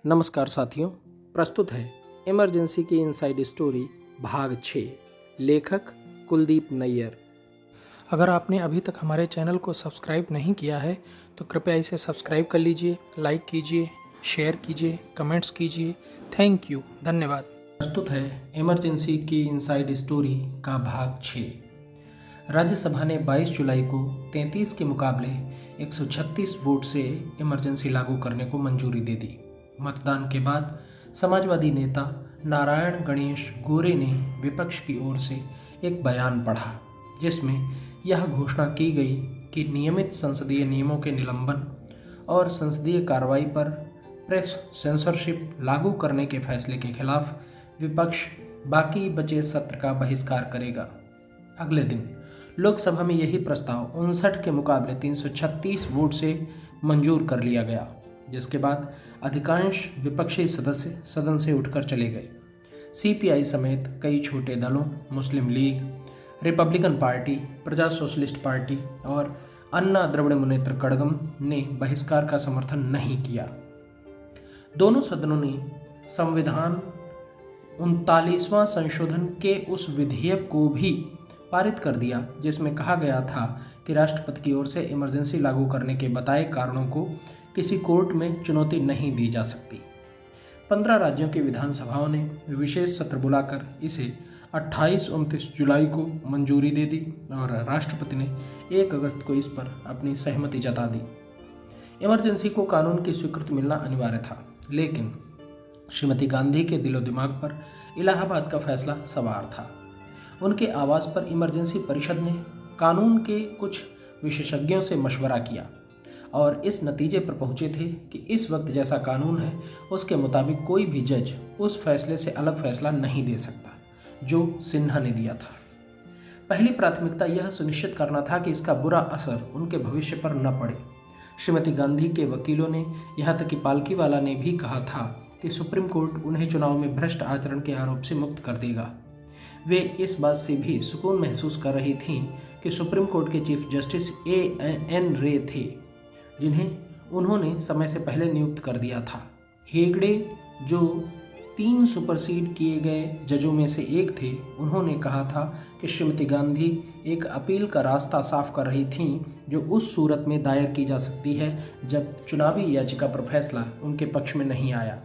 नमस्कार साथियों, प्रस्तुत है इमरजेंसी की इनसाइड स्टोरी भाग 6। लेखक कुलदीप नैयर। अगर आपने अभी तक हमारे चैनल को सब्सक्राइब नहीं किया है तो कृपया इसे सब्सक्राइब कर लीजिए, लाइक कीजिए, शेयर कीजिए, कमेंट्स कीजिए। थैंक यू, धन्यवाद। प्रस्तुत है इमरजेंसी की इनसाइड स्टोरी का भाग 6। राज्यसभा ने 22 जुलाई को 33 के मुकाबले 136 वोट से इमरजेंसी लागू करने को मंजूरी दे दी। मतदान के बाद समाजवादी नेता नारायण गणेश गोरे ने विपक्ष की ओर से एक बयान पढ़ा, जिसमें यह घोषणा की गई कि नियमित संसदीय नियमों के निलंबन और संसदीय कार्रवाई पर प्रेस सेंसरशिप लागू करने के फैसले के खिलाफ विपक्ष बाकी बचे सत्र का बहिष्कार करेगा। अगले दिन लोकसभा में यही प्रस्ताव 59 के मुकाबले 336 वोट से मंजूर कर लिया गया, जिसके बाद अधिकांश विपक्षी सदस्य सदन से उठकर चले गए। सीपीआई समेत कई छोटे दलों, मुस्लिम लीग, रिपब्लिकन पार्टी, प्रजा सोशलिस्ट पार्टी और अन्ना द्रविड़ मुनेत्र कड़गम ने बहिष्कार का समर्थन नहीं किया। दोनों सदनों ने संविधान 39वां संशोधन के उस विधेयक को भी पारित कर दिया, जिसमें कहा गया था कि राष्ट्रपति की ओर से इमरजेंसी लागू करने के बताए कारणों को किसी कोर्ट में चुनौती नहीं दी जा सकती। 15 राज्यों की विधानसभाओं ने विशेष सत्र बुलाकर इसे 28-29 जुलाई को मंजूरी दे दी और राष्ट्रपति ने 1 अगस्त को इस पर अपनी सहमति जता दी। इमरजेंसी को कानून की स्वीकृति मिलना अनिवार्य था, लेकिन श्रीमती गांधी के दिलो दिमाग पर इलाहाबाद का फैसला सवार था। उनके आवास पर इमरजेंसी परिषद ने कानून के कुछ विशेषज्ञों से मशवरा किया और इस नतीजे पर पहुंचे थे कि इस वक्त जैसा कानून है उसके मुताबिक कोई भी जज उस फैसले से अलग फैसला नहीं दे सकता जो सिन्हा ने दिया था। पहली प्राथमिकता यह सुनिश्चित करना था कि इसका बुरा असर उनके भविष्य पर न पड़े। श्रीमती गांधी के वकीलों ने, यहाँ तक कि पालकीवाला ने भी कहा था कि सुप्रीम कोर्ट उन्हें चुनाव में भ्रष्ट आचरण के आरोप से मुक्त कर देगा। वे इस बात से भी सुकून महसूस कर रही थीं कि सुप्रीम कोर्ट के चीफ जस्टिस एन रे थे, जिन्हें उन्होंने समय से पहले नियुक्त कर दिया था। हेगड़े, जो 3 सुपरसीड किए गए जजों में से एक थे, उन्होंने कहा था कि श्रीमती गांधी एक अपील का रास्ता साफ कर रही थीं, जो उस सूरत में दायर की जा सकती है जब चुनावी याचिका पर फैसला उनके पक्ष में नहीं आया।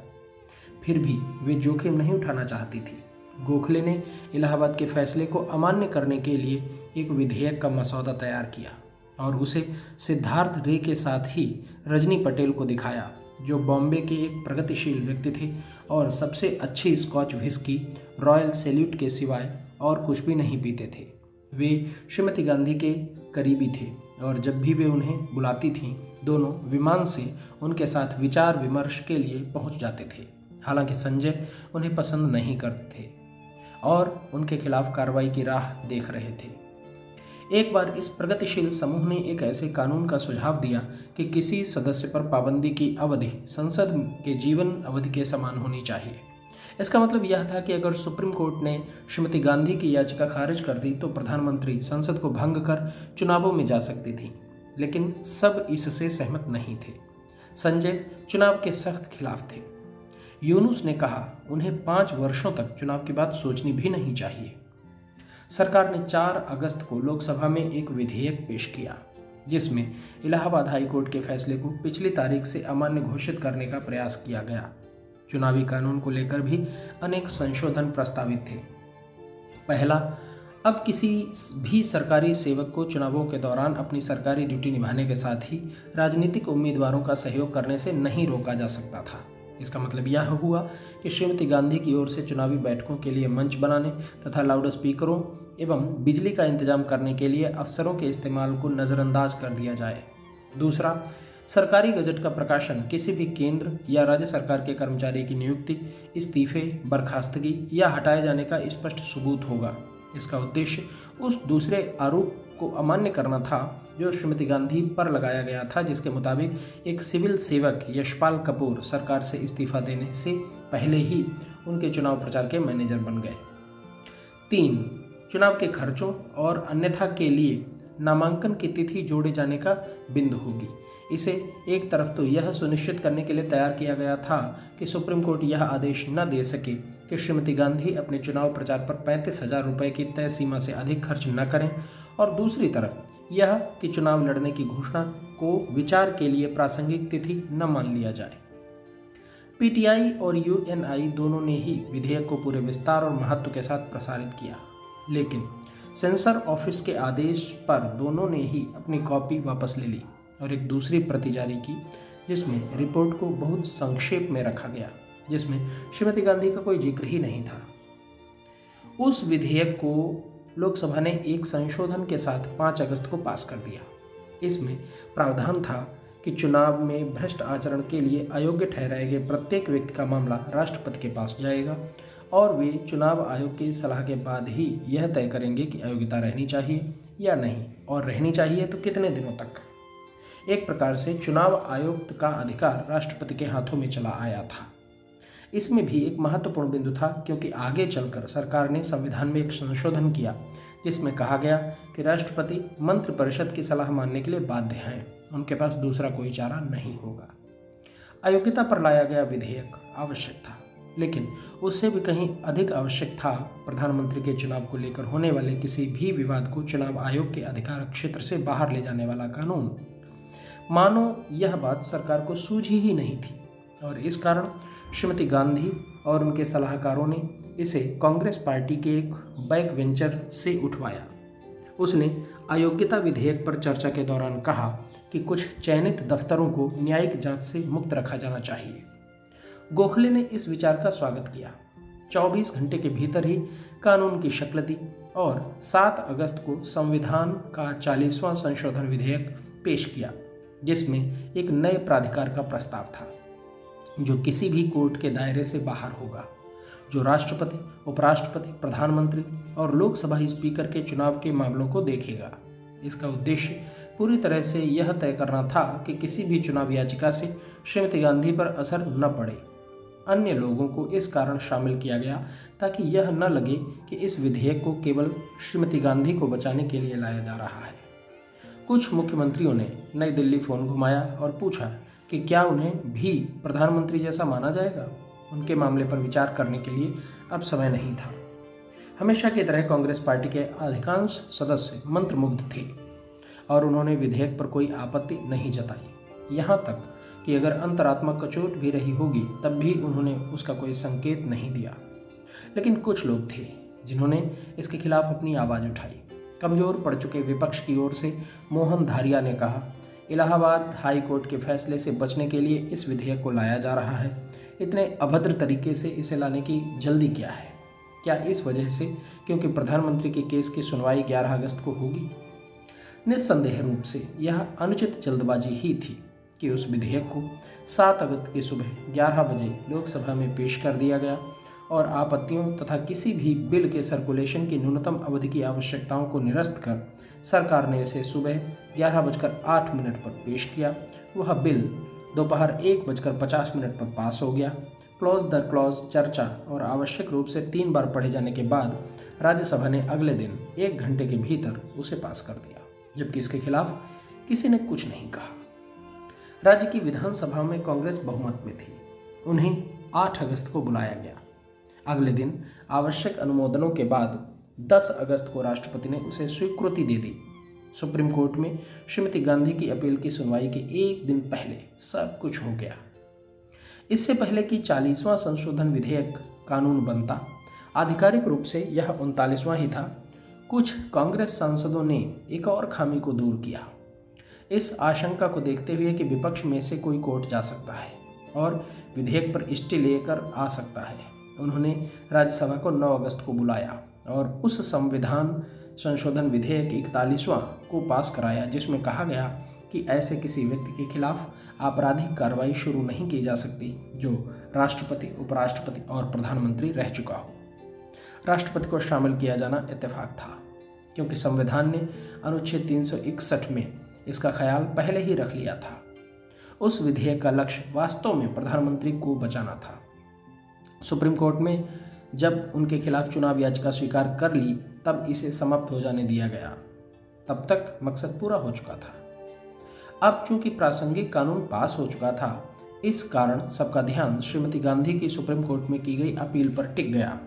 फिर भी वे जोखिम नहीं उठाना चाहती थी। गोखले ने इलाहाबाद के फैसले को अमान्य करने के लिए एक विधेयक का मसौदा तैयार किया और उसे सिद्धार्थ रे के साथ ही रजनी पटेल को दिखाया, जो बॉम्बे के एक प्रगतिशील व्यक्ति थे और सबसे अच्छी स्कॉच व्हिस्की रॉयल सैल्यूट के सिवाय और कुछ भी नहीं पीते थे। वे श्रीमती गांधी के करीबी थे और जब भी वे उन्हें बुलाती थीं, दोनों विमान से उनके साथ विचार विमर्श के लिए पहुंच जाते थे। हालांकि संजय उन्हें पसंद नहीं करते थे और उनके खिलाफ कार्रवाई की राह देख रहे थे। एक बार इस प्रगतिशील समूह ने एक ऐसे कानून का सुझाव दिया कि किसी सदस्य पर पाबंदी की अवधि संसद के जीवन अवधि के समान होनी चाहिए। इसका मतलब यह था कि अगर सुप्रीम कोर्ट ने श्रीमती गांधी की याचिका खारिज कर दी तो प्रधानमंत्री संसद को भंग कर चुनावों में जा सकती थी, लेकिन सब इससे सहमत नहीं थे। संजय चुनाव के सख्त खिलाफ थे। यूनुस ने कहा उन्हें 5 वर्षों तक चुनाव की बात सोचनी भी नहीं चाहिए। सरकार ने 4 अगस्त को लोकसभा में एक विधेयक पेश किया, जिसमें इलाहाबाद हाई कोर्ट के फैसले को पिछली तारीख से अमान्य घोषित करने का प्रयास किया गया। चुनावी कानून को लेकर भी अनेक संशोधन प्रस्तावित थे। पहला, अब किसी भी सरकारी सेवक को चुनावों के दौरान अपनी सरकारी ड्यूटी निभाने के साथ ही राजनीतिक उम्मीदवारों का सहयोग करने से नहीं रोका जा सकता था। इसका मतलब यह हुआ कि श्रीमती गांधी की ओर से चुनावी बैठकों के लिए मंच बनाने तथा लाउड स्पीकरों एवं बिजली का इंतजाम करने के लिए अफसरों के इस्तेमाल को नज़रअंदाज कर दिया जाए। दूसरा, सरकारी गजट का प्रकाशन किसी भी केंद्र या राज्य सरकार के कर्मचारी की नियुक्ति, इस्तीफे, बर्खास्तगी या हटाए जाने का स्पष्ट सबूत होगा। इसका उद्देश्य उस दूसरे आरोप को अमान्य करना था जो श्रीमती गांधी पर लगाया गया था, जिसके मुताबिक एक सिविल सेवक यशपाल कपूर सरकार से इस्तीफा देने से पहले ही उनके चुनाव प्रचार के मैनेजर बन गए। 3, चुनाव के खर्चों और अन्यथा के लिए नामांकन की तिथि जोड़े जाने का बिंदु होगी। इसे एक तरफ तो यह सुनिश्चित करने के लिए तैयार किया गया था कि सुप्रीम कोर्ट यह आदेश न दे सके कि श्रीमती गांधी अपने चुनाव प्रचार पर 35,000 रुपये की तय सीमा से अधिक खर्च न करें, और दूसरी तरफ यह कि चुनाव लड़ने की घोषणा को विचार के लिए प्रासंगिक तिथि न मान लिया जाए। पीटीआई और यूएनआई दोनों ने ही विधेयक को पूरे विस्तार और महत्व के साथ प्रसारित किया, लेकिन सेंसर ऑफिस के आदेश पर दोनों ने ही अपनी कॉपी वापस ले ली और एक दूसरी प्रति जारी की, जिसमें रिपोर्ट को बहुत संक्षेप में रखा गया, जिसमें श्रीमती गांधी का कोई जिक्र ही नहीं था। उस विधेयक को लोकसभा ने एक संशोधन के साथ 5 अगस्त को पास कर दिया। इसमें प्रावधान था कि चुनाव में भ्रष्ट आचरण के लिए अयोग्य ठहराए गए प्रत्येक व्यक्ति का मामला राष्ट्रपति के पास जाएगा और वे चुनाव आयोग की सलाह के बाद ही यह तय करेंगे कि अयोग्यता रहनी चाहिए या नहीं, और रहनी चाहिए तो कितने दिनों तक। एक प्रकार से चुनाव आयुक्त का अधिकार राष्ट्रपति के हाथों में चला आया था। इसमें भी एक महत्वपूर्ण बिंदु था, क्योंकि आगे चलकर सरकार ने संविधान में एक संशोधन किया जिसमें कहा गया कि राष्ट्रपति मंत्रिपरिषद की सलाह मानने के लिए बाध्य हैं, उनके पास दूसरा कोई चारा नहीं होगा। अयोग्यता पर लाया गया विधेयक आवश्यक था, लेकिन उससे भी कहीं अधिक आवश्यक था प्रधानमंत्री के चुनाव को लेकर होने वाले किसी भी विवाद को चुनाव आयोग के अधिकार क्षेत्र से बाहर ले जाने वाला कानून। मानो यह बात सरकार को सूझी ही नहीं थी, और इस कारण श्रीमती गांधी और उनके सलाहकारों ने इसे कांग्रेस पार्टी के एक बैक वेंचर से उठवाया। उसने अयोग्यता विधेयक पर चर्चा के दौरान कहा कि कुछ चयनित दफ्तरों को न्यायिक जांच से मुक्त रखा जाना चाहिए। गोखले ने इस विचार का स्वागत किया। 24 घंटे के भीतर ही कानून की शक्ल दी और 7 अगस्त को संविधान का 40वां संशोधन विधेयक पेश किया, जिसमें एक नए प्राधिकार का प्रस्ताव था जो किसी भी कोर्ट के दायरे से बाहर होगा, जो राष्ट्रपति, उपराष्ट्रपति, प्रधानमंत्री और लोकसभा स्पीकर के चुनाव के मामलों को देखेगा। इसका उद्देश्य पूरी तरह से यह तय करना था कि किसी भी चुनाव याचिका से श्रीमती गांधी पर असर न पड़े। अन्य लोगों को इस कारण शामिल किया गया ताकि यह न लगे कि इस विधेयक को केवल श्रीमती गांधी को बचाने के लिए लाया जा रहा है। कुछ मुख्यमंत्रियों ने नई दिल्ली फोन घुमाया और पूछा कि क्या उन्हें भी प्रधानमंत्री जैसा माना जाएगा। उनके मामले पर विचार करने के लिए अब समय नहीं था। हमेशा की तरह कांग्रेस पार्टी के अधिकांश सदस्य मंत्रमुग्ध थे और उन्होंने विधेयक पर कोई आपत्ति नहीं जताई। यहाँ तक कि अगर अंतरात्मा कचोट भी रही होगी तब भी उन्होंने उसका कोई संकेत नहीं दिया। लेकिन कुछ लोग थे जिन्होंने इसके खिलाफ अपनी आवाज़ उठाई। कमज़ोर पड़ चुके विपक्ष की ओर से मोहन धारिया ने कहा, इलाहाबाद हाई कोर्ट के फैसले से बचने के लिए इस विधेयक को लाया जा रहा है। इतने अभद्र तरीके से इसे लाने की जल्दी क्या है? क्या इस वजह से क्योंकि प्रधानमंत्री के केस की सुनवाई 11 अगस्त को होगी? निस्संदेह रूप से यह अनुचित जल्दबाजी ही थी कि उस विधेयक को 7 अगस्त की सुबह 11 बजे लोकसभा में पेश कर दिया गया और आपत्तियों तथा किसी भी बिल के सर्कुलेशन की न्यूनतम अवधि की आवश्यकताओं को निरस्त कर सरकार ने इसे सुबह 11:08 पर पेश किया। वह बिल दोपहर 1:50 पर पास हो गया। क्लॉज दर क्लॉज चर्चा और आवश्यक रूप से 3 बार पढ़े जाने के बाद राज्यसभा ने अगले दिन 1 घंटे के भीतर उसे पास कर दिया, जबकि इसके खिलाफ किसी ने कुछ नहीं कहा। राज्य की विधानसभा में कांग्रेस बहुमत में थी। उन्हें 8 अगस्त को बुलाया गया। अगले दिन आवश्यक अनुमोदनों के बाद 10 अगस्त को राष्ट्रपति ने उसे स्वीकृति दे दी। सुप्रीम कोर्ट में श्रीमती गांधी की अपील की सुनवाई के एक दिन पहले सब कुछ हो गया। इससे पहले कि 40वां संशोधन विधेयक कानून बनता, आधिकारिक रूप से यह 39वां ही था, कुछ कांग्रेस सांसदों ने एक और खामी को दूर किया। इस आशंका को देखते हुए कि विपक्ष में से कोई कोर्ट जा सकता है और विधेयक पर स्टे लेकर आ सकता है, उन्होंने राज्यसभा को 9 अगस्त को बुलाया और उस संविधान संशोधन विधेयक 41वां को पास कराया, जिसमें कहा गया कि ऐसे किसी व्यक्ति के खिलाफ आपराधिक कार्रवाई शुरू नहीं की जा सकती जो राष्ट्रपति, उपराष्ट्रपति और प्रधानमंत्री रह चुका हो। राष्ट्रपति को शामिल किया जाना इत्तेफाक था, क्योंकि संविधान ने अनुच्छेद 361 में इसका ख्याल पहले ही रख लिया था। उस विधेयक का लक्ष्य वास्तव में प्रधानमंत्री को बचाना था। सुप्रीम कोर्ट में जब उनके खिलाफ चुनाव याचिका स्वीकार कर ली तब इसे समाप्त हो जाने दिया गया। तब तक मकसद पूरा हो चुका था। अब चूंकि प्रासंगिक कानून पास हो चुका था, इस कारण सबका ध्यान श्रीमती गांधी की सुप्रीम कोर्ट में की गई अपील पर टिक गया।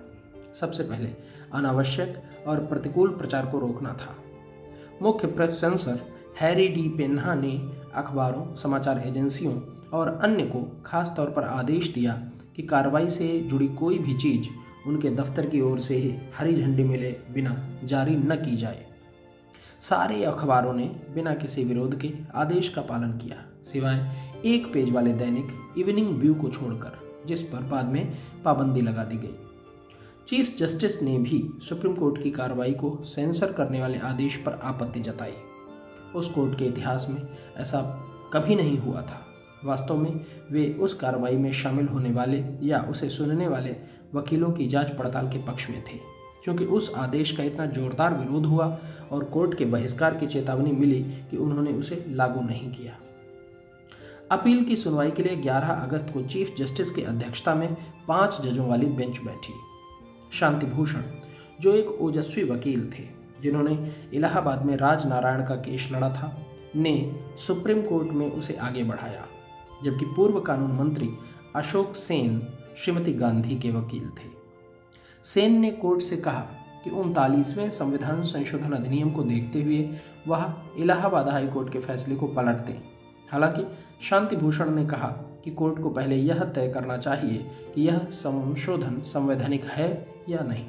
सबसे पहले अनावश्यक और प्रतिकूल प्रचार को रोकना था। मुख्य press sensor Harry D Penha ने अखबारों, समाचार एजेंसियों और अन्य को खास तौर पर आदेश दिया कि कार्रवाई से जुड़ी कोई भी चीज़ उनके दफ्तर की ओर से ही हरी झंडी मिले बिना जारी न की जाए। सारे अखबारों ने बिना किसी विरोध के आदेश का पालन किया, सिवाय एक पेज वाले दैनिक इवनिंग व्यू को छोड़कर, जिस पर बाद में पाबंदी लगा दी गई। चीफ जस्टिस ने भी सुप्रीम कोर्ट की कार्रवाई को सेंसर करने वाले आदेश पर आपत्ति जताई। उस कोर्ट के इतिहास में ऐसा कभी नहीं हुआ था। वास्तव में वे उस कार्रवाई में शामिल होने वाले या उसे सुनने वाले वकीलों की जांच पड़ताल के पक्ष में थे, क्योंकि उस आदेश का इतना जोरदार विरोध हुआ और कोर्ट के बहिष्कार की चेतावनी मिली कि उन्होंने उसे लागू नहीं किया। अपील की सुनवाई के लिए 11 अगस्त को चीफ जस्टिस की अध्यक्षता में 5 जजों वाली बेंच बैठी। शांति भूषण, जो एक ओजस्वी वकील थे जिन्होंने इलाहाबाद में राजनारायण का केस लड़ा था, ने सुप्रीम कोर्ट में उसे आगे बढ़ाया, जबकि पूर्व कानून मंत्री अशोक सेन श्रीमती गांधी के वकील थे। सेन ने कोर्ट से कहा कि 39वें संविधान संशोधन अधिनियम को देखते हुए वह इलाहाबाद हाई कोर्ट के फैसले को पलट दें। हालांकि शांति भूषण ने कहा कि कोर्ट को पहले यह तय करना चाहिए कि यह संशोधन संवैधानिक है या नहीं।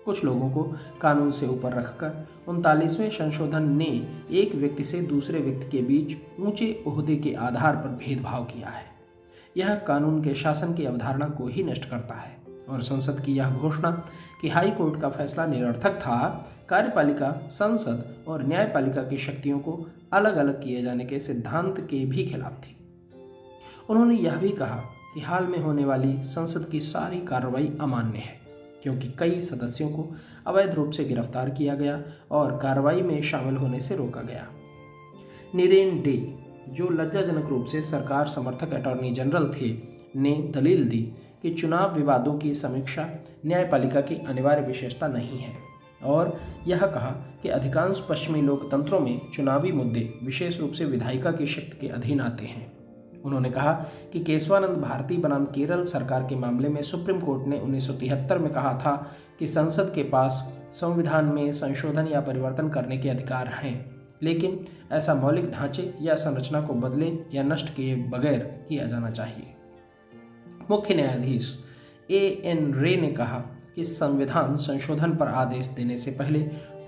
कुछ लोगों को कानून से ऊपर रखकर 39वें संशोधन ने एक व्यक्ति से दूसरे व्यक्ति के बीच ऊंचे ओहदे के आधार पर भेदभाव किया है। यह कानून के शासन की अवधारणा को ही नष्ट करता है और संसद की यह घोषणा कि हाई कोर्ट का फैसला निरर्थक था, कार्यपालिका, संसद और न्यायपालिका की शक्तियों को अलग अलग किए जाने के सिद्धांत के भी खिलाफ थी। उन्होंने यह भी कहा कि हाल में होने वाली संसद की सारी कार्रवाई अमान्य है, क्योंकि कई सदस्यों को अवैध रूप से गिरफ्तार किया गया और कार्रवाई में शामिल होने से रोका गया। नीरेन डे, जो लज्जाजनक रूप से सरकार समर्थक अटॉर्नी जनरल थे, ने दलील दी कि चुनाव विवादों की समीक्षा न्यायपालिका की अनिवार्य विशेषता नहीं है और यह कहा कि अधिकांश पश्चिमी लोकतंत्रों में चुनावी मुद्दे विशेष रूप से विधायिका की शक्ति के अधीन आते हैं। उन्होंने कहा कि केशवानंद भारती बनाम केरल सरकार के मामले में सुप्रीम कोर्ट ने 1973 में कहा था कि संसद के पास संविधान में संशोधन या परिवर्तन करने के अधिकार हैं, लेकिन ऐसा मौलिक ढांचे या संरचना को बदले या नष्ट किए बगैर किया जाना चाहिए। मुख्य न्यायाधीश A.N. रे ने कहा कि संविधान संशोधन पर आदेश देने से पहले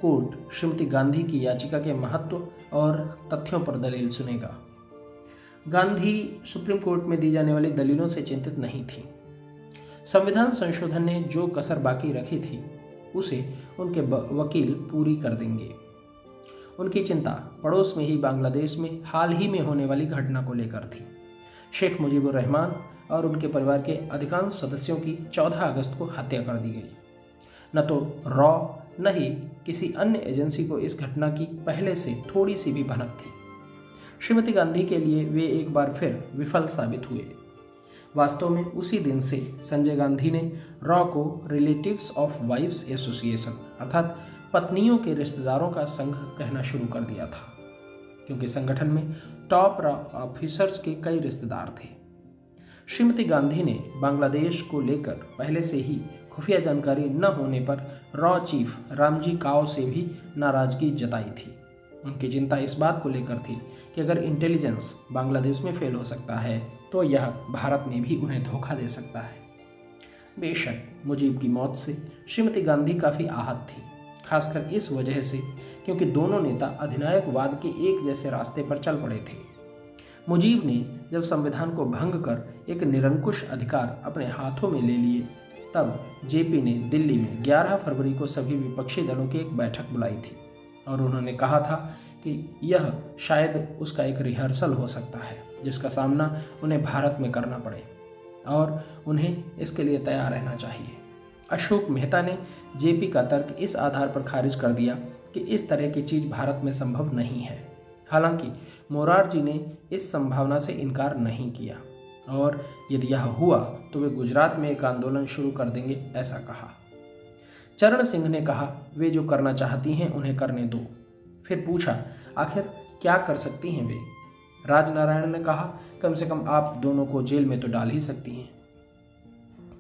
कोर्ट श्रीमती गांधी की याचिका के महत्व और तथ्यों पर दलील सुनेगा। गांधी सुप्रीम कोर्ट में दी जाने वाली दलीलों से चिंतित नहीं थी। संविधान संशोधन ने जो कसर बाकी रखी थी उसे उनके वकील पूरी कर देंगे। उनकी चिंता पड़ोस में ही बांग्लादेश में हाल ही में होने वाली घटना को लेकर थी। शेख मुजीबुर रहमान और उनके परिवार के अधिकांश सदस्यों की 14 अगस्त को हत्या कर दी गई। न तो रॉ न ही किसी अन्य एजेंसी को इस घटना की पहले से थोड़ी सी भी भनक थी। श्रीमती गांधी के लिए वे एक बार फिर विफल साबित हुए। वास्तव में उसी दिन से संजय गांधी ने रॉ को रिलेटिव्स ऑफ वाइफ्स एसोसिएशन अर्थात पत्नियों के रिश्तेदारों का संघ कहना शुरू कर दिया था, क्योंकि संगठन में टॉप रॉ ऑफिसर्स के कई रिश्तेदार थे। श्रीमती गांधी ने बांग्लादेश को लेकर पहले से ही खुफिया जानकारी न होने पर रॉ चीफ रामजी काओ से भी नाराजगी जताई थी। उनकी चिंता इस बात को लेकर थी कि अगर इंटेलिजेंस बांग्लादेश में फेल हो सकता है तो यह भारत में भी उन्हें धोखा दे सकता है। बेशक मुजीब की मौत से श्रीमती गांधी काफ़ी आहत थी, खासकर इस वजह से क्योंकि दोनों नेता अधिनायकवाद के एक जैसे रास्ते पर चल पड़े थे। मुजीब ने जब संविधान को भंग कर एक निरंकुश अधिकार अपने हाथों में ले लिए, तब जेपी ने दिल्ली में 11 फरवरी को सभी विपक्षी दलों की एक बैठक बुलाई थी और उन्होंने कहा था कि यह शायद उसका एक रिहर्सल हो सकता है जिसका सामना उन्हें भारत में करना पड़े और उन्हें इसके लिए तैयार रहना चाहिए। अशोक मेहता ने जेपी का तर्क इस आधार पर खारिज कर दिया कि इस तरह की चीज़ भारत में संभव नहीं है। हालांकि मोरारजी ने इस संभावना से इनकार नहीं किया और यदि यह हुआ तो वे गुजरात में एक आंदोलन शुरू कर देंगे, ऐसा कहा। चरण सिंह ने कहा वे जो करना चाहती हैं उन्हें करने दो। फिर पूछा आखिर क्या कर सकती हैं वे। राजनारायण ने कहा, कम से कम आप दोनों को जेल में तो डाल ही सकती हैं।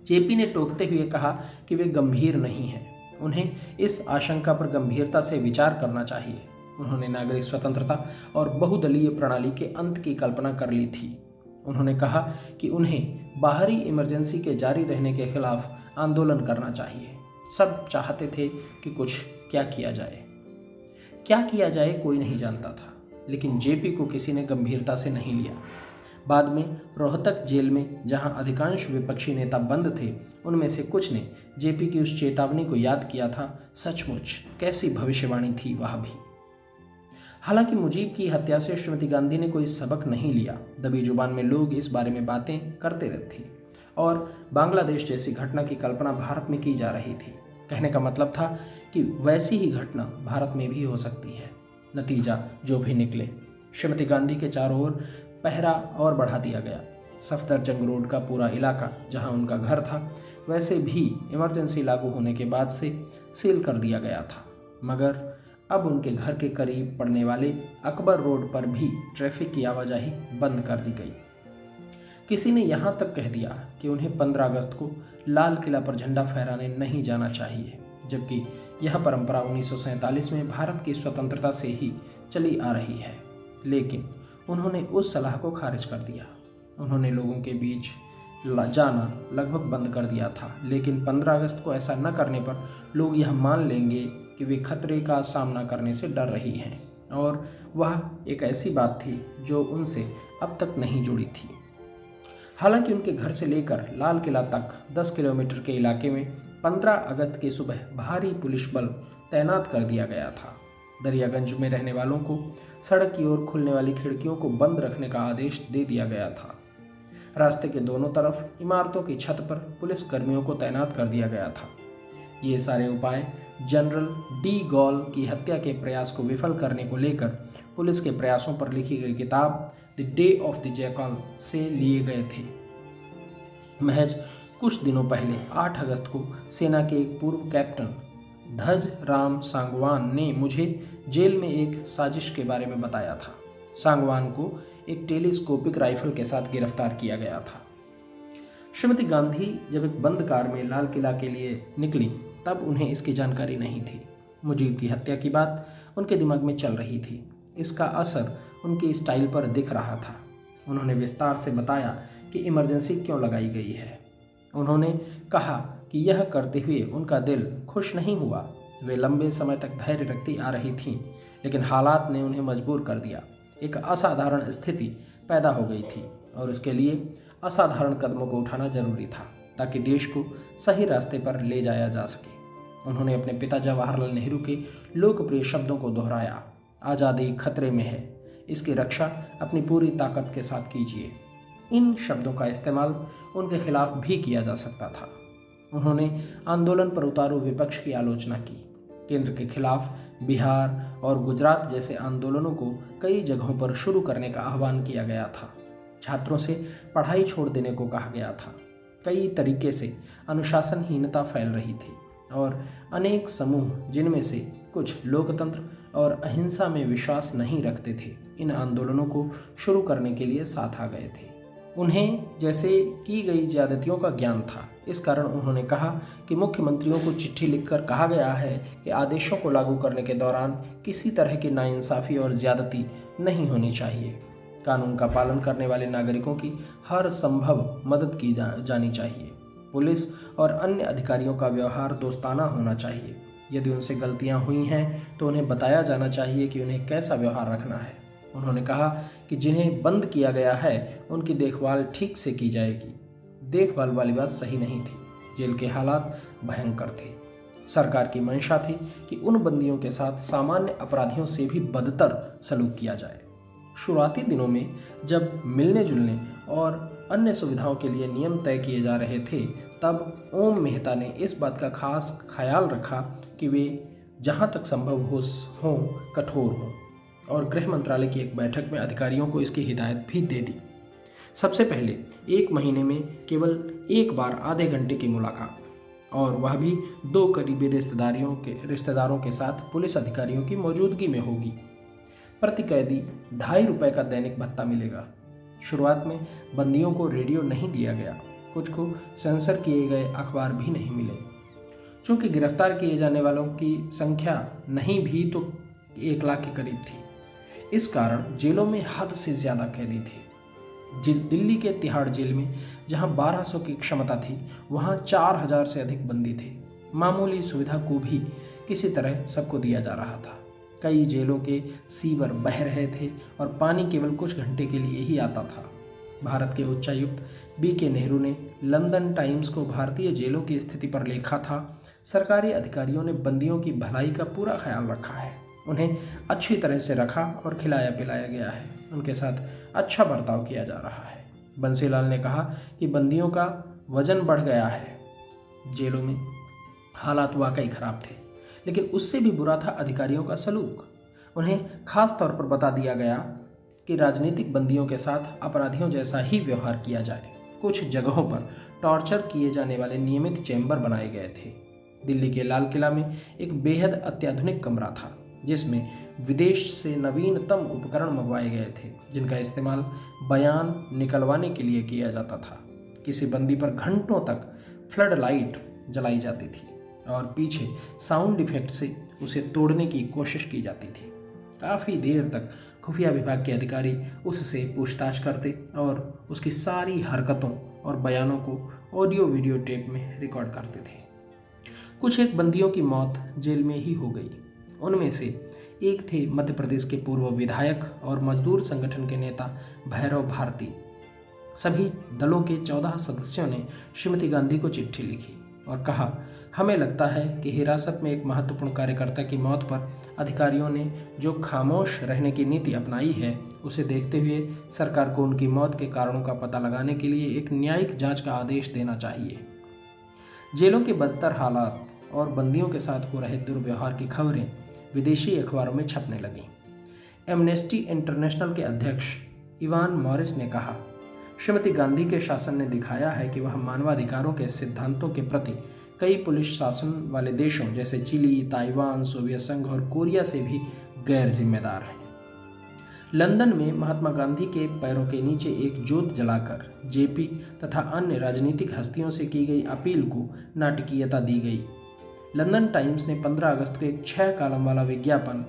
जेपी ने टोकते हुए कहा कि वे गंभीर नहीं हैं, उन्हें इस आशंका पर गंभीरता से विचार करना चाहिए। उन्होंने नागरिक स्वतंत्रता और बहुदलीय प्रणाली के अंत की कल्पना कर ली थी। उन्होंने कहा कि उन्हें बाहरी इमरजेंसी के जारी रहने के खिलाफ आंदोलन करना चाहिए। सब चाहते थे कि कुछ क्या किया जाए कोई नहीं जानता था, लेकिन जेपी को किसी ने गंभीरता से नहीं लिया। बाद में रोहतक जेल में जहां अधिकांश विपक्षी नेता बंद थे, उनमें से कुछ ने जेपी की उस चेतावनी को याद किया था। सचमुच कैसी भविष्यवाणी थी वह भी। हालांकि मुजीब की हत्या से श्रीमती गांधी ने कोई सबक नहीं लिया। दबी जुबान में लोग इस बारे में बातें करते रहते थे और बांग्लादेश जैसी घटना की कल्पना भारत में की जा रही थी। कहने का मतलब था कि वैसी ही घटना भारत में भी हो सकती है। नतीजा जो भी निकले, श्रीमती गांधी के चारों ओर पहरा और बढ़ा दिया गया। सफदरजंग रोड का पूरा इलाका जहां उनका घर था, वैसे भी इमरजेंसी लागू होने के बाद से सील कर दिया गया था। मगर अब उनके घर के करीब पड़ने वाले अकबर रोड पर भी ट्रैफिक की आवाजाही बंद कर दी गई। किसी ने यहाँ तक कह दिया कि उन्हें 15 अगस्त को लाल किला पर झंडा फहराने नहीं जाना चाहिए, जबकि यह परंपरा 1947 में भारत की स्वतंत्रता से ही चली आ रही है। लेकिन उन्होंने उस सलाह को खारिज कर दिया। उन्होंने लोगों के बीच जाना लगभग बंद कर दिया था, लेकिन 15 अगस्त को ऐसा न करने पर लोग यह मान लेंगे कि वे खतरे का सामना करने से डर रही हैं, और वह एक ऐसी बात थी जो उनसे अब तक नहीं जुड़ी थी। हालांकि उनके घर से लेकर लाल किला तक 10 किलोमीटर के इलाके में 15 अगस्त की सुबह भारी पुलिस बल तैनात कर दिया गया था। दरियागंज में रहने वालों को सड़क की ओर खुलने वाली खिड़कियों को बंद रखने का आदेश दे दिया गया था। रास्ते के दोनों तरफ इमारतों की छत पर पुलिस कर्मियों को तैनात कर दिया गया था। ये सारे उपाय जनरल डी गॉल की हत्या के प्रयास को विफल करने को लेकर पुलिस के प्रयासों पर लिखी गई किताब the day of the jackal से लिए गए थे। महज कुछ दिनों पहले 8 अगस्त को सेना के एक पूर्व कैप्टन धज राम सांगवान ने मुझे जेल में एक साजिश के बारे में बताया था। सांगवान को एक टेलीस्कोपिक राइफल के साथ गिरफ्तार किया गया था। श्रीमती गांधी जब एक बंद कार में लाल किला के लिए निकली, तब उन्हें इसकी जानकारी नहीं थी। मुजीब की हत्या की बात उनके दिमाग में चल रही थी। इसका असर उनकी स्टाइल पर दिख रहा था। उन्होंने विस्तार से बताया कि इमरजेंसी क्यों लगाई गई है। उन्होंने कहा कि यह करते हुए उनका दिल खुश नहीं हुआ। वे लंबे समय तक धैर्य रखती आ रही थीं, लेकिन हालात ने उन्हें मजबूर कर दिया। एक असाधारण स्थिति पैदा हो गई थी और उसके लिए असाधारण कदमों को उठाना जरूरी था ताकि देश को सही रास्ते पर ले जाया जा सके। उन्होंने अपने पिता जवाहरलाल नेहरू के लोकप्रिय शब्दों को दोहराया, आज़ादी खतरे में है, इसकी रक्षा अपनी पूरी ताकत के साथ कीजिए। इन शब्दों का इस्तेमाल उनके खिलाफ भी किया जा सकता था। उन्होंने आंदोलन पर उतारू विपक्ष की आलोचना की। केंद्र के खिलाफ बिहार और गुजरात जैसे आंदोलनों को कई जगहों पर शुरू करने का आह्वान किया गया था। छात्रों से पढ़ाई छोड़ देने को कहा गया था। कई तरीके से अनुशासनहीनता फैल रही थी और अनेक समूह, जिनमें से कुछ लोकतंत्र और अहिंसा में विश्वास नहीं रखते थे, इन आंदोलनों को शुरू करने के लिए साथ आ गए थे। उन्हें जैसे की गई ज्यादतियों का ज्ञान था। इस कारण उन्होंने कहा कि मुख्यमंत्रियों को चिट्ठी लिखकर कहा गया है कि आदेशों को लागू करने के दौरान किसी तरह की नाइंसाफ़ी और ज्यादती नहीं होनी चाहिए। कानून का पालन करने वाले नागरिकों की हर संभव मदद की जानी चाहिए। पुलिस और अन्य अधिकारियों का व्यवहार दोस्ताना होना चाहिए। यदि उनसे गलतियां हुई हैं तो उन्हें बताया जाना चाहिए कि उन्हें कैसा व्यवहार रखना है। उन्होंने कहा कि जिन्हें बंद किया गया है उनकी देखभाल ठीक से की जाएगी। देखभाल वाली बात सही नहीं थी। जेल के हालात भयंकर थे। सरकार की मंशा थी कि उन बंदियों के साथ सामान्य अपराधियों से भी बदतर सलूक किया जाए। शुरुआती दिनों में जब मिलने जुलने और अन्य सुविधाओं के लिए नियम तय किए जा रहे थे, तब ओम मेहता ने इस बात का खास ख्याल रखा कि वे जहां तक संभव हों कठोर हों, और गृह मंत्रालय की एक बैठक में अधिकारियों को इसकी हिदायत भी दे दी। सबसे पहले 1 महीने में केवल एक बार आधे घंटे की मुलाकात, और वह भी 2 करीबी रिश्तेदारों के साथ पुलिस अधिकारियों की मौजूदगी में होगी। प्रति कैदी 2.5 रुपये का दैनिक भत्ता मिलेगा। शुरुआत में बंदियों को रेडियो नहीं दिया गया, कुछ को सेंसर किए गए अखबार भी नहीं मिले। चूँकि गिरफ्तार किए जाने वालों की संख्या नहीं भी तो 1 लाख के करीब थी, इस कारण जेलों में हद से ज़्यादा कैदी थे। दिल्ली के तिहाड़ जेल में जहां 1200 की क्षमता थी, वहां 4000 से अधिक बंदी थे। मामूली सुविधा को भी किसी तरह सबको दिया जा रहा था। कई जेलों के सीवर बह रहे थे और पानी केवल कुछ घंटे के लिए ही आता था। भारत के उच्चायुक्त B.K. नेहरू ने लंदन टाइम्स को भारतीय जेलों की स्थिति पर लिखा था, सरकारी अधिकारियों ने बंदियों की भलाई का पूरा ख्याल रखा है, उन्हें अच्छी तरह से रखा और खिलाया पिलाया गया है, उनके साथ अच्छा बर्ताव किया जा रहा है। बंसीलाल ने कहा कि बंदियों का वजन बढ़ गया है। जेलों में हालात वाकई खराब थे, लेकिन उससे भी बुरा था अधिकारियों का सलूक। उन्हें खास तौर पर बता दिया गया कि राजनीतिक बंदियों के साथ अपराधियों जैसा ही व्यवहार किया जाए। कुछ जगहों पर टॉर्चर किए जाने वाले नियमित चैम्बर बनाए गए थे। दिल्ली के लाल किला में एक बेहद अत्याधुनिक कमरा था, जिसमें विदेश से नवीनतम उपकरण मंगवाए गए थे, जिनका इस्तेमाल बयान निकलवाने के लिए किया जाता था। किसी बंदी पर घंटों तक फ्लड लाइट जलाई जाती थी और पीछे साउंड इफेक्ट से उसे तोड़ने की कोशिश की जाती थी। काफ़ी देर तक खुफिया विभाग के अधिकारी उससे पूछताछ करते और उसकी सारी हरकतों और बयानों को ऑडियो वीडियो टेप में रिकॉर्ड करते थे। कुछ एक बंदियों की मौत जेल में ही हो गई। उनमें से एक थे मध्य प्रदेश के पूर्व विधायक और मजदूर संगठन के नेता भैरव भारती। सभी दलों के 14 सदस्यों ने श्रीमती गांधी को चिट्ठी लिखी और कहा, हमें लगता है कि हिरासत में एक महत्वपूर्ण कार्यकर्ता की मौत पर अधिकारियों ने जो खामोश रहने की नीति अपनाई है, उसे देखते हुए सरकार को उनकी मौत के कारणों का पता लगाने के लिए एक न्यायिक जांच का आदेश देना चाहिए। जेलों के बदतर हालात और बंदियों के साथ हो रहे दुर्व्यवहार की खबरें विदेशी अखबारों में छपने लगीं। एमनेस्टी इंटरनेशनल के अध्यक्ष इवान मॉरिस ने कहा, श्रीमती गांधी के शासन ने दिखाया है कि वह मानवाधिकारों के सिद्धांतों के प्रति कई पुलिस शासन वाले देशों जैसे चिली, ताइवान, सोवियत संघ और कोरिया से भी गैर जिम्मेदार हैं। लंदन में महात्मा गांधी के पैरों के नीचे एक ज्योत जलाकर जेपी तथा अन्य राजनीतिक हस्तियों से की गई अपील को नाटकीयता दी गई। लंदन टाइम्स ने 15 अगस्त को एक 6 कॉलम वाला विज्ञापन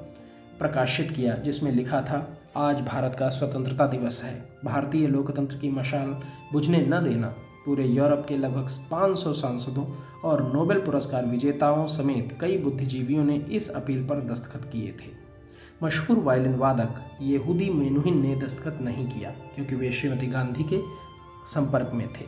प्रकाशित किया, जिसमें लिखा था, आज भारत का स्वतंत्रता दिवस है, भारतीय लोकतंत्र की मशाल बुझने न देना। पूरे यूरोप के लगभग 500 सांसदों और नोबेल पुरस्कार विजेताओं समेत कई बुद्धिजीवियों ने इस अपील पर दस्तखत किए थे। मशहूर वायलिन वादक यहूदी मेनुहिन ने दस्तखत नहीं किया, क्योंकि वे श्रीमती गांधी के संपर्क में थे।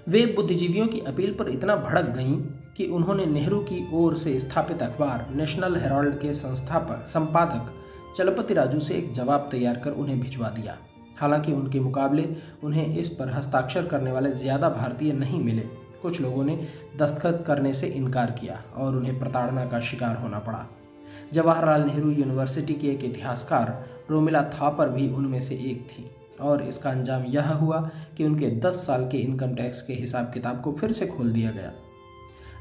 वे बुद्धिजीवियों की अपील पर इतना भड़क गईं कि उन्होंने नेहरू की ओर से स्थापित अखबार नेशनल हेराल्ड के संपादक चलपति राजू से एक जवाब तैयार कर उन्हें भिजवा दिया। हालांकि उनके मुकाबले उन्हें इस पर हस्ताक्षर करने वाले ज़्यादा भारतीय नहीं मिले। कुछ लोगों ने दस्तखत करने से इनकार किया और उन्हें प्रताड़ना का शिकार होना पड़ा। जवाहरलाल नेहरू यूनिवर्सिटी की एक इतिहासकार रोमिला थापर भी उनमें से एक थी और इसका अंजाम यह हुआ कि उनके 10 साल के इनकम टैक्स के हिसाब किताब को फिर से खोल दिया गया।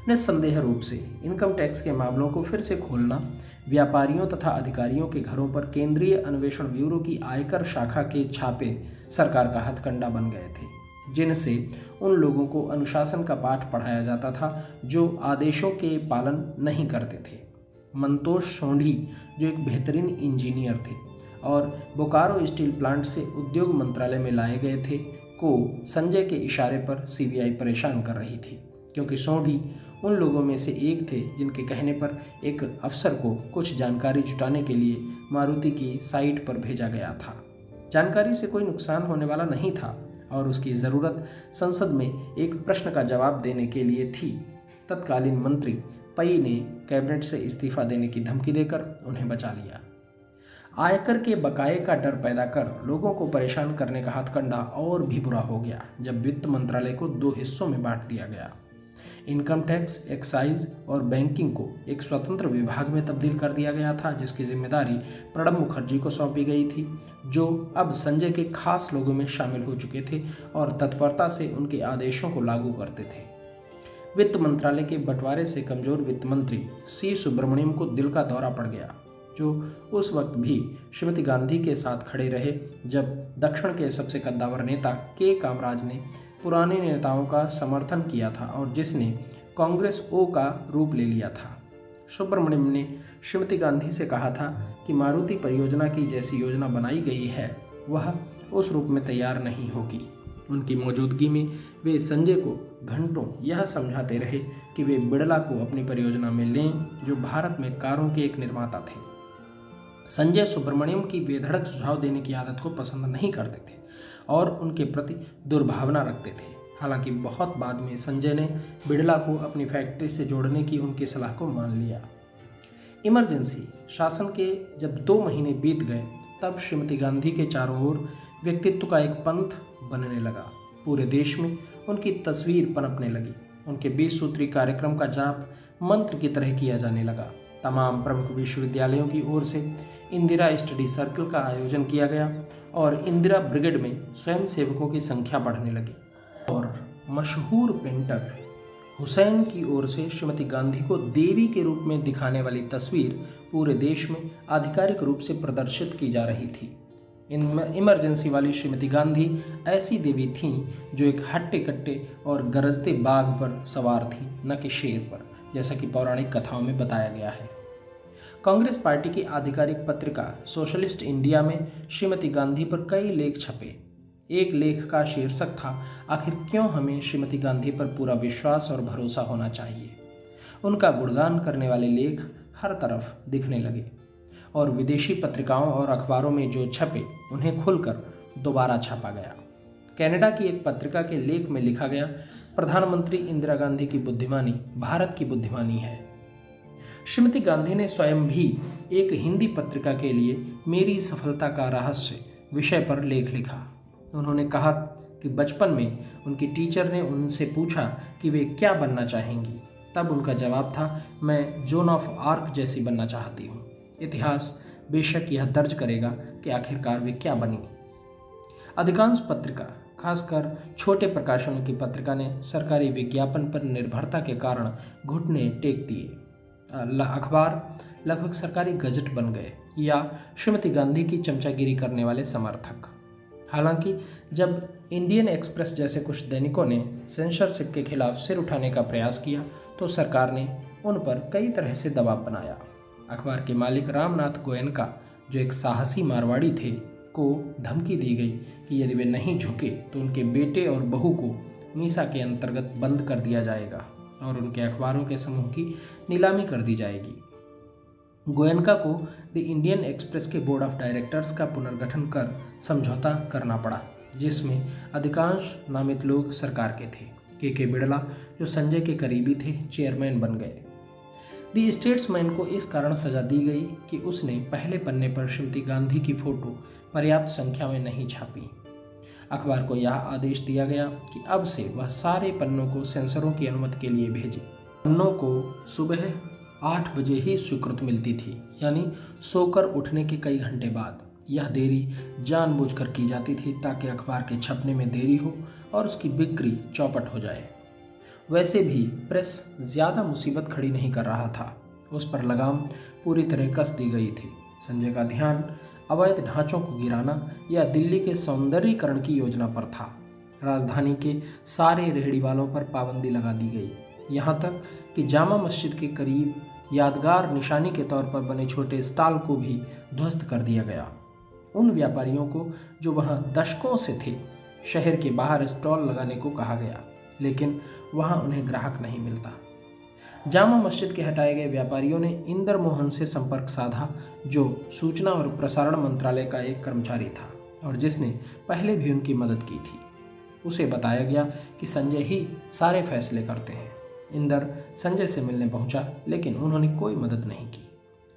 निस्संदेह रूप से इनकम टैक्स के मामलों को फिर से खोलना व्यापारियों तथा अधिकारियों के घरों पर केंद्रीय अन्वेषण ब्यूरो की आयकर शाखा के छापे सरकार का हथकंडा बन गए थे, जिनसे उन लोगों को अनुशासन का पाठ पढ़ाया जाता था जो आदेशों के पालन नहीं करते थे। मंतोष सोंढी, जो एक बेहतरीन इंजीनियर थे और बोकारो स्टील प्लांट से उद्योग मंत्रालय में लाए गए थे, को संजय के इशारे पर सीबीआई परेशान कर रही थी, क्योंकि सोंढी उन लोगों में से एक थे जिनके कहने पर एक अफसर को कुछ जानकारी जुटाने के लिए मारुति की साइट पर भेजा गया था। जानकारी से कोई नुकसान होने वाला नहीं था और उसकी ज़रूरत संसद में एक प्रश्न का जवाब देने के लिए थी। तत्कालीन मंत्री पई ने कैबिनेट से इस्तीफा देने की धमकी देकर उन्हें बचा लिया। आयकर के बकाये का डर पैदा कर लोगों को परेशान करने का हथकंडा और भी बुरा हो गया जब वित्त मंत्रालय को 2 हिस्सों में बांट दिया गया। इनकम टैक्स, एक्साइज और बैंकिंग को एक स्वतंत्र विभाग में तब्दील कर दिया गया था, जिसकी जिम्मेदारी प्रणब मुखर्जी को सौंपी गई थी, जो अब संजय के खास लोगों में शामिल हो चुके थे और तत्परता से उनके आदेशों को लागू करते थे। वित्त मंत्रालय के बंटवारे से कमजोर वित्त मंत्री सी सुब्रमण्यम को दिल का दौरा पड़ गया। जो उस वक्त भी श्रीमती गांधी के साथ खड़े रहे जब दक्षिण के सबसे कद्दावर नेता के कामराज ने पुराने नेताओं का समर्थन किया था और जिसने कांग्रेस ओ का रूप ले लिया था। सुब्रमण्यम ने श्रीमती गांधी से कहा था कि मारुति परियोजना की जैसी योजना बनाई गई है वह उस रूप में तैयार नहीं होगी। उनकी मौजूदगी में वे संजय को घंटों यह समझाते रहे कि वे बिड़ला को अपनी परियोजना में लें जो भारत में कारों के एक निर्माता थे। संजय सुब्रमण्यम की बेधड़क सुझाव देने की आदत को पसंद नहीं करते थे और उनके प्रति दुर्भावना रखते थे। हालांकि बहुत बाद में संजय ने बिड़ला को अपनी फैक्ट्री से जोड़ने की उनकी सलाह को मान लिया। इमरजेंसी शासन के जब 2 महीने बीत गए तब श्रीमती गांधी के चारों ओर व्यक्तित्व का एक पंथ बनने लगा। पूरे देश में उनकी तस्वीर पनपने लगी। उनके 20 सूत्री कार्यक्रम का जाप मंत्र की तरह किया जाने लगा। तमाम प्रमुख विश्वविद्यालयों की ओर से इंदिरा स्टडी सर्कल का आयोजन किया गया और इंदिरा ब्रिगेड में स्वयं सेवकों की संख्या बढ़ने लगी और मशहूर पेंटर हुसैन की ओर से श्रीमती गांधी को देवी के रूप में दिखाने वाली तस्वीर पूरे देश में आधिकारिक रूप से प्रदर्शित की जा रही थी। इमरजेंसी वाली श्रीमती गांधी ऐसी देवी थीं जो एक हट्टे कट्टे और गरजते बाघ पर सवार थी, न कि शेर पर, जैसा कि पौराणिक कथाओं में बताया गया है। कांग्रेस पार्टी की आधिकारिक पत्रिका सोशलिस्ट इंडिया में श्रीमती गांधी पर कई लेख छपे। एक लेख का शीर्षक था, आखिर क्यों हमें श्रीमती गांधी पर पूरा विश्वास और भरोसा होना चाहिए। उनका गुणगान करने वाले लेख हर तरफ दिखने लगे और विदेशी पत्रिकाओं और अखबारों में जो छपे उन्हें खुलकर दोबारा छापा गया। कनाडा की एक पत्रिका के लेख में लिखा गया, प्रधानमंत्री इंदिरा गांधी की बुद्धिमानी भारत की बुद्धिमानी है। श्रीमती गांधी ने स्वयं भी एक हिंदी पत्रिका के लिए मेरी सफलता का रहस्य विषय पर लेख लिखा। उन्होंने कहा कि बचपन में उनकी टीचर ने उनसे पूछा कि वे क्या बनना चाहेंगी। तब उनका जवाब था, मैं जोन ऑफ आर्क जैसी बनना चाहती हूँ। इतिहास बेशक यह दर्ज करेगा कि आखिरकार वे क्या बनी। अधिकांश पत्रिका, खासकर छोटे प्रकाशनों की पत्रिका ने सरकारी विज्ञापन पर निर्भरता के कारण घुटने टेक दिए। अखबार लगभग सरकारी गजट बन गए या श्रीमती गांधी की चमचागिरी करने वाले समर्थक। हालांकि जब इंडियन एक्सप्रेस जैसे कुछ दैनिकों ने सेंसरशिप के खिलाफ सिर उठाने का प्रयास किया तो सरकार ने उन पर कई तरह से दबाव बनाया। अखबार के मालिक रामनाथ गोयनका, जो एक साहसी मारवाड़ी थे, को धमकी दी गई कि यदि वे नहीं झुके तो उनके बेटे और बहू को मीसा के अंतर्गत बंद कर दिया जाएगा और उनके अखबारों के समूह की नीलामी कर दी जाएगी। गोयनका को द इंडियन एक्सप्रेस के बोर्ड ऑफ डायरेक्टर्स का पुनर्गठन कर समझौता करना पड़ा, जिसमें अधिकांश नामित लोग सरकार के थे। के बिड़ला, जो संजय के करीबी थे, चेयरमैन बन गए। द स्टेट्समैन को इस कारण सजा दी गई कि उसने पहले पन्ने पर श्रीमती गांधी की फोटो पर्याप्त संख्या में नहीं छापी। अखबार को यह आदेश दिया गया कि अब से वह सारे पन्नों को सेंसरों की अनुमति के लिए भेजे। पन्नों को सुबह 8 बजे ही स्वीकृत मिलती थी, यानी सोकर उठने के कई घंटे बाद। यह देरी जानबूझकर की जाती थी ताकि अखबार के छपने में देरी हो और उसकी बिक्री चौपट हो जाए। वैसे भी प्रेस ज़्यादा मुसीबत खड़ी नहीं कर रहा था, उस पर लगाम पूरी तरह कस दी गई थी। संजय का ध्यान अवैध ढांचों को गिराना या दिल्ली के सौंदर्यीकरण की योजना पर था। राजधानी के सारे रेहड़ी वालों पर पाबंदी लगा दी गई, यहाँ तक कि जामा मस्जिद के करीब यादगार निशानी के तौर पर बने छोटे स्टॉल को भी ध्वस्त कर दिया गया। उन व्यापारियों को जो वहाँ दशकों से थे, शहर के बाहर स्टॉल लगाने को कहा गया, लेकिन वहाँ उन्हें ग्राहक नहीं मिलता। जामा मस्जिद के हटाए गए व्यापारियों ने इंदर मोहन से संपर्क साधा, जो सूचना और प्रसारण मंत्रालय का एक कर्मचारी था और जिसने पहले भी उनकी मदद की थी। उसे बताया गया कि संजय ही सारे फैसले करते हैं। इंदर संजय से मिलने पहुंचा, लेकिन उन्होंने कोई मदद नहीं की।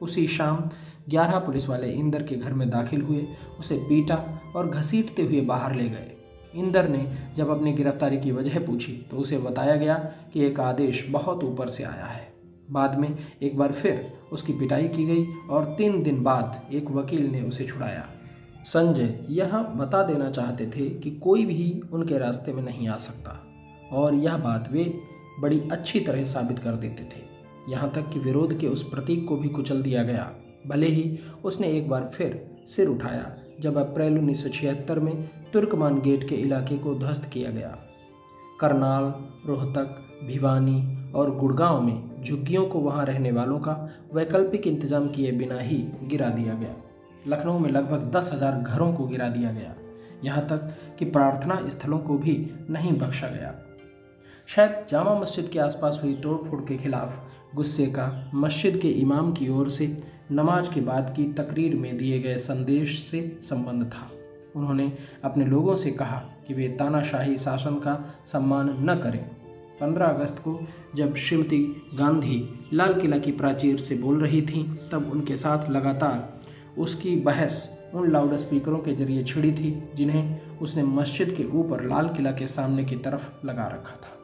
उसी शाम 11 पुलिस वाले इंदर के घर में दाखिल हुए, उसे पीटा और घसीटते हुए बाहर ले गए। इंदर ने जब अपनी गिरफ्तारी की वजह पूछी तो उसे बताया गया कि एक आदेश बहुत ऊपर से आया है। बाद में एक बार फिर उसकी पिटाई की गई और 3 दिन बाद एक वकील ने उसे छुड़ाया। संजय यह बता देना चाहते थे कि कोई भी उनके रास्ते में नहीं आ सकता, और यह बात वे बड़ी अच्छी तरह साबित कर देते थे। यहाँ तक कि विरोध के उस प्रतीक को भी कुचल दिया गया भले ही उसने एक बार फिर सिर उठाया जब अप्रैल 1976 में तुर्कमान गेट के इलाके को ध्वस्त किया गया। करनाल, रोहतक, भिवानी और गुड़गांव में झुग्गियों को वहां रहने वालों का वैकल्पिक इंतजाम किए बिना ही गिरा दिया गया। लखनऊ में लगभग 10,000 घरों को गिरा दिया गया, यहाँ तक कि प्रार्थना स्थलों को भी नहीं बख्शा गया। शायद जामा मस्जिद के आसपास हुई तोड़फोड़ के खिलाफ गुस्से का मस्जिद के इमाम की ओर से नमाज के बाद की तकरीर में दिए गए संदेश से संबंध था। उन्होंने अपने लोगों से कहा कि वे तानाशाही शासन का सम्मान न करें। 15 अगस्त को जब श्रीमती गांधी लाल किला की प्राचीर से बोल रही थीं, तब उनके साथ लगातार उसकी बहस उन लाउड स्पीकरों के जरिए छिड़ी थी जिन्हें उसने मस्जिद के ऊपर लाल किला के सामने की तरफ लगा रखा था।